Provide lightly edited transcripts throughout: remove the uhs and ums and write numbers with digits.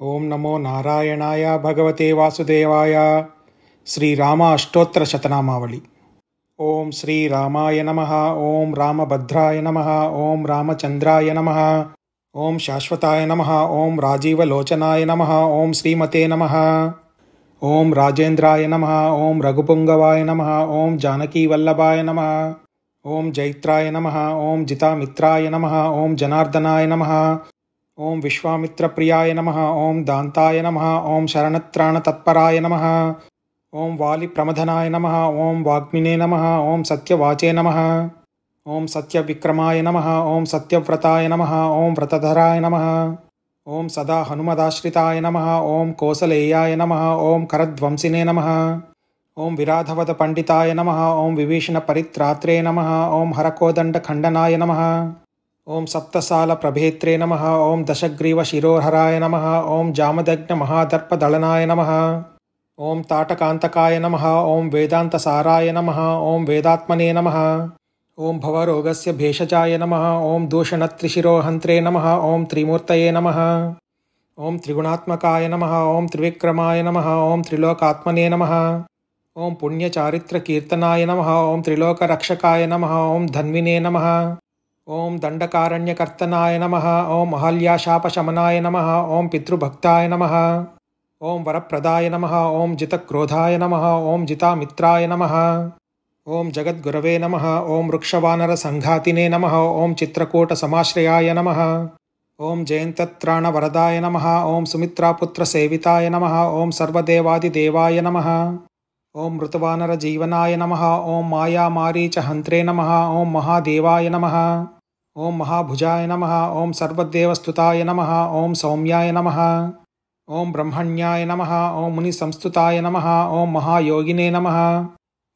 ओम नमो नारायणाय भगवते वासुदेवाय। श्रीराम अष्टोत्तर शतनामावली। ओम श्रीरामाय नमः। ओम रामभद्राय नमः। ओम रामचंद्राय नमः। ओम शाश्वताय नमः। ओम राजीवलोचनाय नमः। ओम श्रीमते नमः। ओम राजेन्द्राय नमः। ओम रघुपुंगवाय नमः। ओम जानकीवल्लभाय नमः। ओम जैत्राय नमः। ओम जितामित्राय नमः। ओम जनार्दनाय नमः। ओम विश्वामित्रप्रियाय नमः। ओम दान्ताय नमः। ओम शरणत्राणतत्पराय नमः। ओम वालिप्रमथनाय नमः। ओम वाग्मिने नमः। ओम सत्यवाचे नमः। ओम सत्यविक्रमाय नमः। ओम सत्यव्रताय नमः। ओम व्रतधराय नमः। ओम सदा हनुमदाश्रिताय नमः। ओम कोसलेयाय नमः। ओम करध्वंसिने नमः। ओम विराधवदपण्डिताय नमः। ओम विभीषणपरित्रात्रे नमः। ओम हरकोदण्डखण्डनाय नमः। ओम सप्तसाल प्रभेत्रे नमः। ओम दशग्रीव शिरोहराय नमः। ओम जामदग्न महादर्पदलनाय नमः। ओम ताटकांतकाय नमः। ओम वेदांतसाराय नमः। ओम वेदात्मने नमः। ओम भवरोगस्य भेषजाय नमः। ओम दूषणत्रिशिरोहन्त्रे नमः। ओम त्रिमूर्तये नमः। ओम त्रिगुणात्मकाय नमः। ओम त्रिविक्रमाय नमः। ओम त्रिलोकात्मने नमः। ओम पुण्यचारित्रकीर्तनाय नमः। ओम त्रिलोकरक्षकाय नमः। ओम धन्विने नमः। ओम दंडकारण्यकर्तनाय नमः। ओम अहल्याशापशमनाय नमः। ओम पितृभक्ताय नमः। ओम वरप्रदाय नमः। ओम जितक्रोधाय नमः। ओम जितामित्राय नमः। ओम जगद्गुरवे नमः। ओम वृक्षवानरसंघातिने नमः। ओम चित्रकूटसमाश्रयाय नमः। ओम जयन्तत्राणवरदाय नमः। ओम सुमित्रापुत्रसेविताय नमः। ओम सर्वदेवादिदेवाय नमः। ओम मृतवानरजीवनाय नमः। ओम मायामारीचहन्त्रे नमः। ओम महादेवाय नमः। ओम महाभुजाय नमः। ओम सर्वदेवस्तुताय नमः। ओम सौम्याय नमः। ओम ब्रह्मण्याय नमः। ओम मुनिसंस्तुताय नमः। ओम महायोगिने नमः।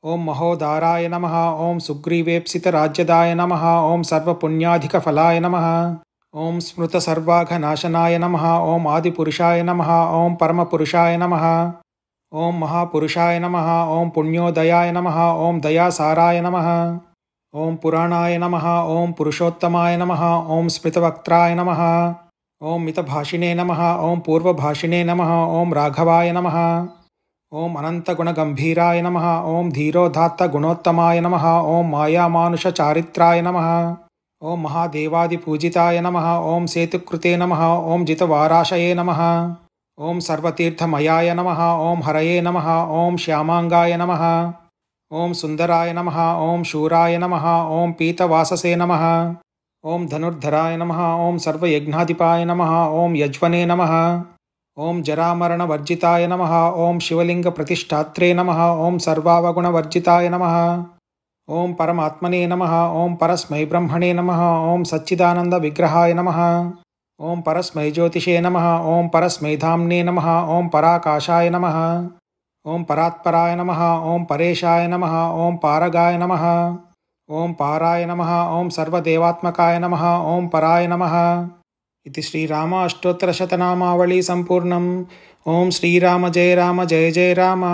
ओम महोदाराय नमः। ओम सुग्रीवेप्सितराज्यदाय नमः। ओम सर्वपुण्याधिकफलाय नमः। ओम स्मृतसर्वाघनाशनाय नमः। ओम आदिपुरुषाय नमः। ओम परमपुरुषाय नमः। ओम महापुरुषाय नमः। ओम पुण्योदयाय नमः। ओम दयासाराय नमः। ओम पुराणाय नमः। ओम पुरुषोत्तमाय नमः। ओम स्मितवक्त्राय नमः। ओम मितभाषिणे नमः। ओम पूर्वभाषिणे नमः। ओम राघवाय नमः। ओम अनन्तगुणगम्भीराय नमः। ओम धीरोदात्तगुणोत्तमाय नमः। ओम मायामानुषचारित्राय नमः। ओम महादेवादिपूजिताय नमः। ओम सेतुकृते नमः। ओम जितवाराशये नमः। ओम सर्वतीर्थमयाय नमः। ओम हरये नमः। ओम श्यामांगाय नमः। ओम सुंदराय नमः। ओम शूराय नमः। ओम पीतवाससे नमः। ओम धनुर्धराय नमः। ओम सर्वयज्ञाधिपाय नमः। ओम यज्वने नमः। ओम जरामरणवर्जिताय नमः। ओम शिवलिंगप्रतिष्ठात्रे नमः। ओम सर्वावगुणवर्जिताय नमः। ओम परमात्मने नमः। ओम परस्मै ब्रह्मणे नमः। ओम सच्चिदानन्दविग्रहाय नमः। ओम परस्मै ज्योतिषे नमः। ओम परस्मै धाम्ने नमः। ओम पराकाशाय नमः। ओम परात्पराय नमः। ओम परेशाय नमः। ओम पारगाय नमः। ओम पाराय नमः। ओम सर्वदेवात्मकाय नमः। ओम पराय नमः। इति श्रीराम अष्टोत्तरशतनामावली सम्पूर्णम्। ओम श्रीराम जय जय राम।